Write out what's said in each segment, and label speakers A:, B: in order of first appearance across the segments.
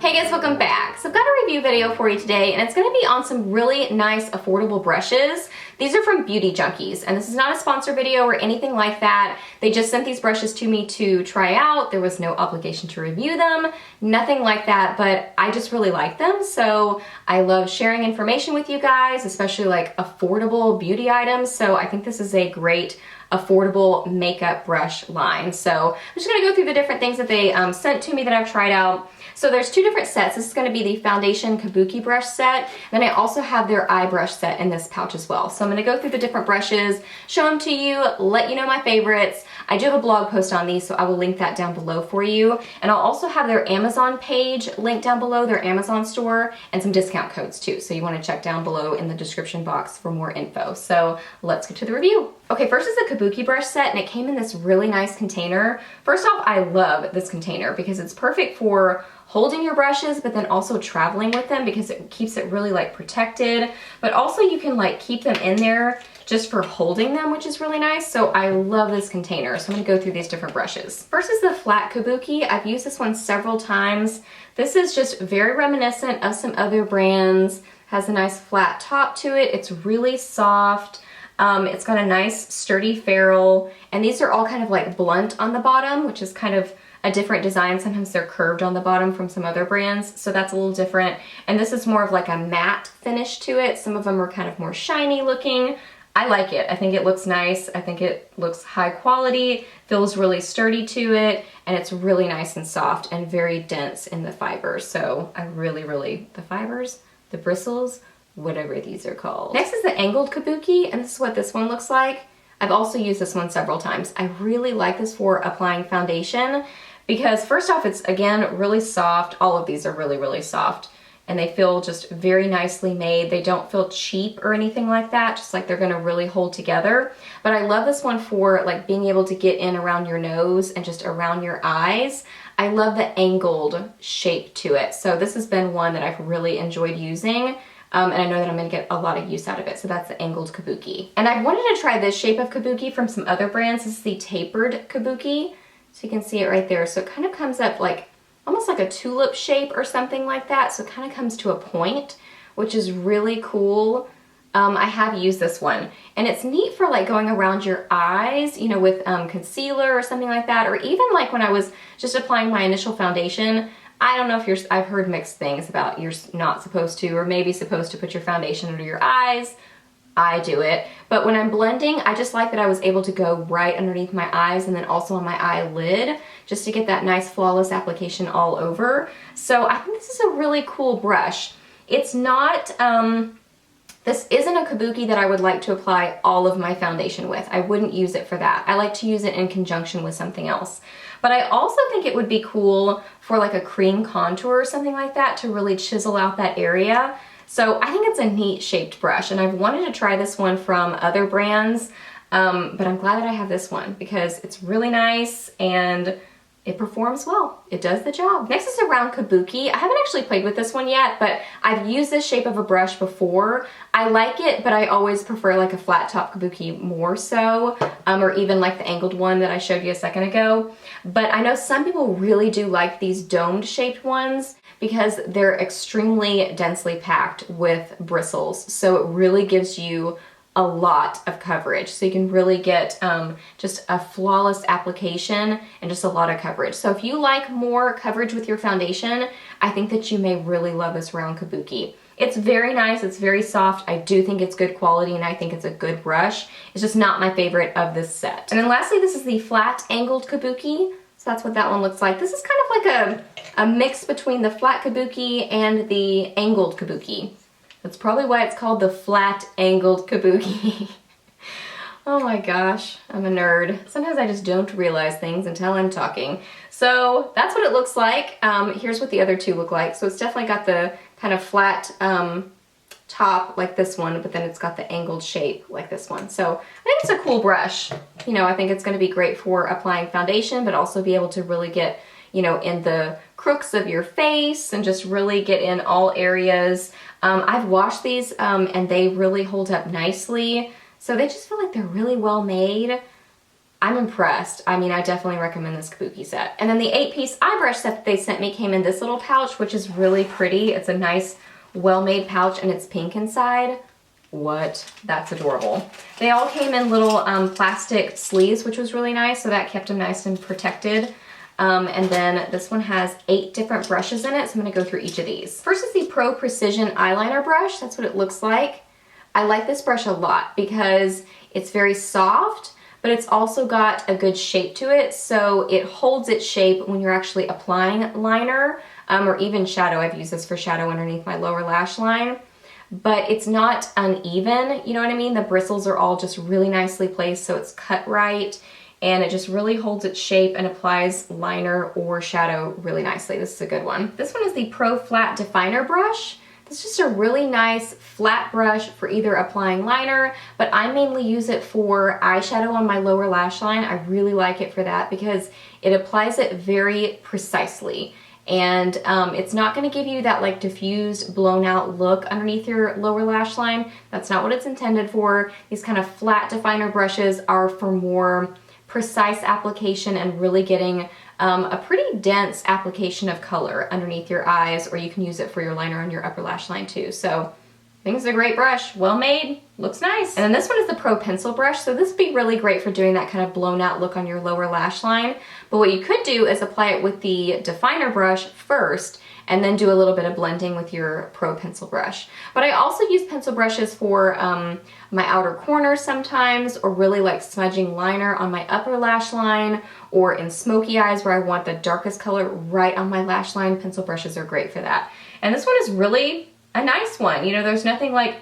A: Hey guys, welcome back. So I've got a review video for you today, and it's going to be on some really nice affordable brushes. These are from Beauty Junkees, and this is not a sponsor video or anything like that. They just sent these brushes to me to try out. There was no obligation to review them, nothing like that, but I just really like them. So I love sharing information with you guys, especially like affordable beauty items. So I think this is a great affordable makeup brush line. So I'm just going to go through the different things that they sent to me that I've tried out. So there's two different sets. This is going to be the foundation kabuki brush set. Then I also have their eye brush set in this pouch as well. So I'm going to go through the different brushes, show them to you, let you know my favorites. I do have a blog post on these, so I will link that down below for you. And I'll also have their Amazon page linked down below, their Amazon store, and some discount codes too. So you want to check down below in the description box for more info. So let's get to the review. Okay, first is the kabuki brush set, and it came in this really nice container. First off, I love this container because it's perfect for holding your brushes, but then also traveling with them because it keeps it really like protected. But also you can like keep them in there just for holding them, which is really nice. So I love this container. So I'm gonna go through these different brushes. First is the flat kabuki. I've used this one several times. This is just very reminiscent of some other brands. Has a nice flat top to it. It's really soft. It's got a nice sturdy ferrule, and these are all kind of like blunt on the bottom, which is kind of a different design. Sometimes they're curved on the bottom from some other brands, so that's a little different. And this is more of like a matte finish to it. Some of them are kind of more shiny looking. I like it. I think it looks nice. I think it looks high quality, feels really sturdy to it, and it's really nice and soft and very dense in the fibers. So I really, the fibers, the bristles, whatever these are called. Next is the angled kabuki, and this is what this one looks like. I've also used this one several times. I really like this for applying foundation because first off, it's again really soft. All of these are really soft, and they feel just very nicely made. They don't feel cheap or anything like that, just like they're gonna really hold together. But I love this one for like being able to get in around your nose and just around your eyes. I love the angled shape to it. So this has been one that I've really enjoyed using. And I know that I'm gonna get a lot of use out of it. So that's the angled kabuki. And I wanted to try this shape of kabuki from some other brands. This is the tapered kabuki. So you can see it right there. So it kind of comes up like, almost like a tulip shape or something like that. So it kind of comes to a point, which is really cool. I have used this one, and it's neat for like going around your eyes, you know, with concealer or something like that, or even like when I was just applying my initial foundation. I don't know if I've heard mixed things about you're not supposed to, or maybe supposed to put your foundation under your eyes. I do it. But when I'm blending, I just like that I was able to go right underneath my eyes and then also on my eyelid, just to get that nice flawless application all over. So I think this is a really cool brush. It's not, this isn't a kabuki that I would like to apply all of my foundation with. I wouldn't use it for that. I like to use it in conjunction with something else. But I also think it would be cool for like a cream contour or something like that to really chisel out that area. So I think it's a neat shaped brush, and I've wanted to try this one from other brands, but I'm glad that I have this one because it's really nice and it performs well. It does the job. Next is a round kabuki. I haven't actually played with this one yet, but I've used this shape of a brush before. I like it, but I always prefer like a flat top kabuki more so, or even like the angled one that I showed you a second ago. But I know some people really do like these domed shaped ones because they're extremely densely packed with bristles. So it really gives you a lot of coverage. So you can really get just a flawless application and just a lot of coverage. So if you like more coverage with your foundation, I think that you may really love this round kabuki. It's very nice, it's very soft. I do think it's good quality, and I think it's a good brush. It's just not my favorite of this set. And then lastly, this is the flat angled kabuki. So that's what that one looks like. This is kind of like a mix between the flat kabuki and the angled kabuki. That's probably why it's called the flat angled kabuki. Oh my gosh, I'm a nerd. Sometimes I just don't realize things until I'm talking. So that's what it looks like. Here's what the other two look like. So it's definitely got the kind of flat top like this one, but then it's got the angled shape like this one. So I think it's a cool brush. You know, I think it's gonna be great for applying foundation, but also be able to really get, you know, in the crooks of your face and just really get in all areas. I've washed these and they really hold up nicely. So they just feel like they're really well made. I'm impressed. I mean, I definitely recommend this kabuki set. And then the 8-piece eye brush set that they sent me came in this little pouch, which is really pretty. It's a nice, well-made pouch, and it's pink inside. What? That's adorable. They all came in little plastic sleeves, which was really nice, so that kept them nice and protected. And then this one has 8 different brushes in it, so I'm gonna go through each of these. First is the Pro Precision Eyeliner Brush. That's what it looks like. I like this brush a lot because it's very soft, but it's also got a good shape to it, so it holds its shape when you're actually applying liner, or even shadow. I've used this for shadow underneath my lower lash line, but it's not uneven, you know what I mean? The bristles are all just really nicely placed, so it's cut right, and it just really holds its shape and applies liner or shadow really nicely. This is a good one. This one is the Pro Flat Definer Brush. This is just a really nice flat brush for either applying liner, but I mainly use it for eyeshadow on my lower lash line. I really like it for that because it applies it very precisely. And it's not going to give you that like diffused, blown out look underneath your lower lash line. That's not what it's intended for. These kind of flat definer brushes are for more precise application and really getting a pretty dense application of color underneath your eyes, or you can use it for your liner on your upper lash line too. So I think it's a great brush, well made, looks nice. And then this one is the Pro Pencil Brush. So this would be really great for doing that kind of blown out look on your lower lash line. But what you could do is apply it with the definer brush first and then do a little bit of blending with your Pro Pencil Brush. But I also use pencil brushes for my outer corners sometimes, or really like smudging liner on my upper lash line, or in smoky eyes where I want the darkest color right on my lash line. Pencil brushes are great for that. And this one is really a nice one. You know, there's nothing like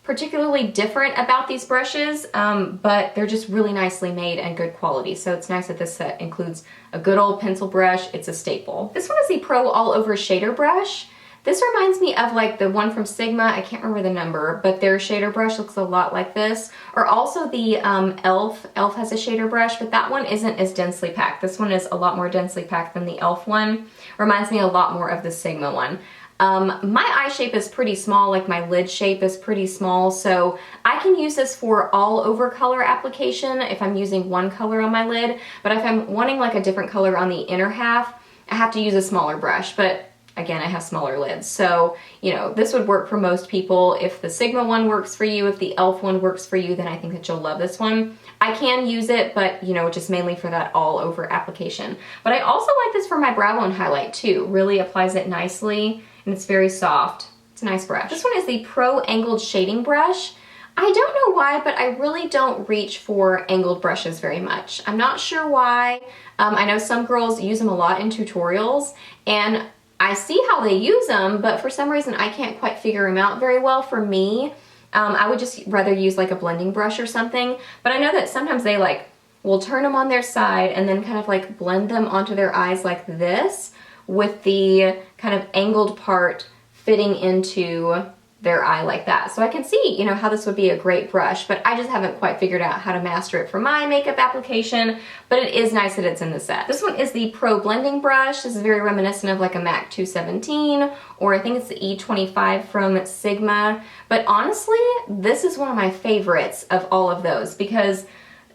A: particularly different about these brushes, but they're just really nicely made and good quality. So it's nice that this set includes a good old pencil brush. It's a staple. This one is the Pro All Over Shader Brush. This reminds me of like the one from Sigma. I can't remember the number, but their shader brush looks a lot like this. Or also the e.l.f. e.l.f. has a shader brush, but that one isn't as densely packed. This one is a lot more densely packed than the e.l.f. one. Reminds me a lot more of the Sigma one. My eye shape is pretty small, like my lid shape is pretty small, so I can use this for all over color application if I'm using one color on my lid, but if I'm wanting like a different color on the inner half, I have to use a smaller brush. But again, I have smaller lids, so you know, this would work for most people. If the Sigma one works for you, if the e.l.f. one works for you, then I think that you'll love this one. I can use it, but you know, just mainly for that all over application. But I also like this for my brow bone highlight too. Really applies it nicely, and it's very soft. It's a nice brush. This one is the Pro Angled Shading Brush. I don't know why, but I really don't reach for angled brushes very much. I'm not sure why. I know some girls use them a lot in tutorials, and I see how they use them, but for some reason I can't quite figure them out very well. For me, I would just rather use like a blending brush or something, but I know that sometimes they like will turn them on their side and then kind of like blend them onto their eyes like this, with the kind of angled part fitting into their eye like that. So I can see, you know, how this would be a great brush, but I just haven't quite figured out how to master it for my makeup application, but it is nice that it's in the set. This one is the Pro Blending Brush. This is very reminiscent of like a MAC 217, or I think it's the E25 from Sigma, but honestly, this is one of my favorites of all of those because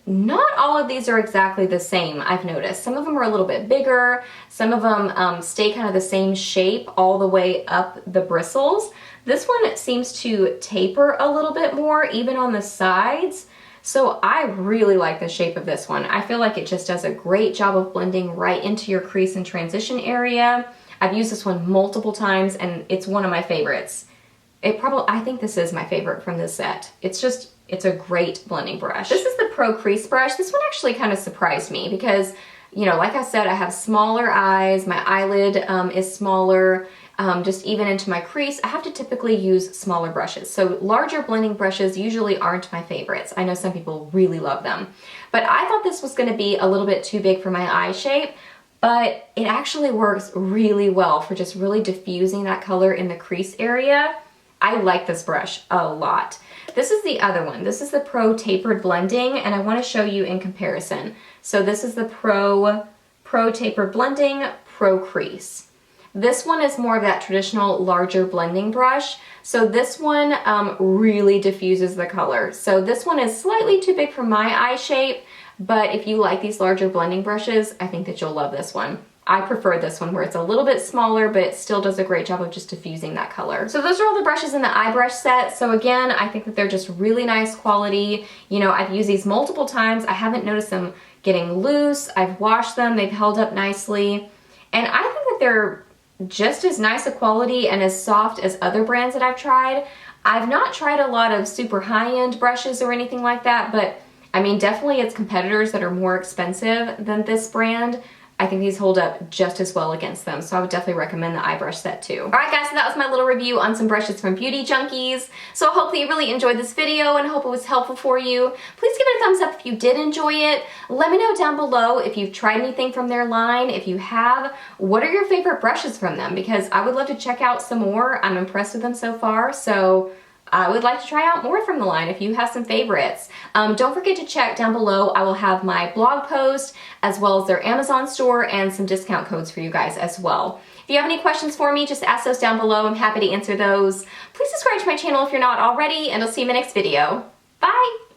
A: not all of these are exactly the same, I've noticed. Some of them are a little bit bigger, some of them stay kind of the same shape all the way up the bristles. This one seems to taper a little bit more, even on the sides. So I really like the shape of this one. I feel like it just does a great job of blending right into your crease and transition area. I've used this one multiple times and it's one of my favorites. I think this is my favorite from this set. It's a great blending brush. This is the Pro Crease Brush. This one actually kind of surprised me because, you know, like I said, I have smaller eyes, my eyelid is smaller, just even into my crease. I have to typically use smaller brushes. So larger blending brushes usually aren't my favorites. I know some people really love them. But I thought this was gonna be a little bit too big for my eye shape, but it actually works really well for just really diffusing that color in the crease area. I like this brush a lot. This is the other one. This is the Pro Tapered Blending, and I want to show you in comparison. So this is the Pro Tapered Blending Pro Crease. This one is more of that traditional larger blending brush. So this one really diffuses the color. So this one is slightly too big for my eye shape, but if you like these larger blending brushes, I think that you'll love this one. I prefer this one where it's a little bit smaller, but it still does a great job of just diffusing that color. So those are all the brushes in the eye brush set. So again, I think that they're just really nice quality. You know, I've used these multiple times. I haven't noticed them getting loose. I've washed them. They've held up nicely. And I think that they're just as nice a quality and as soft as other brands that I've tried. I've not tried a lot of super high-end brushes or anything like that, but I mean, definitely it's competitors that are more expensive than this brand. I think these hold up just as well against them, so I would definitely recommend the eye brush set too. Alright guys, so that was my little review on some brushes from Beauty Junkees. So I hope that you really enjoyed this video and I hope it was helpful for you. Please give it a thumbs up if you did enjoy it. Let me know down below if you've tried anything from their line. If you have, what are your favorite brushes from them? Because I would love to check out some more. I'm impressed with them so far, so I would like to try out more from the line if you have some favorites. Don't forget to check down below. I will have my blog post as well as their Amazon store and some discount codes for you guys as well. If you have any questions for me, just ask those down below. I'm happy to answer those. Please subscribe to my channel if you're not already, and I'll see you in my next video. Bye!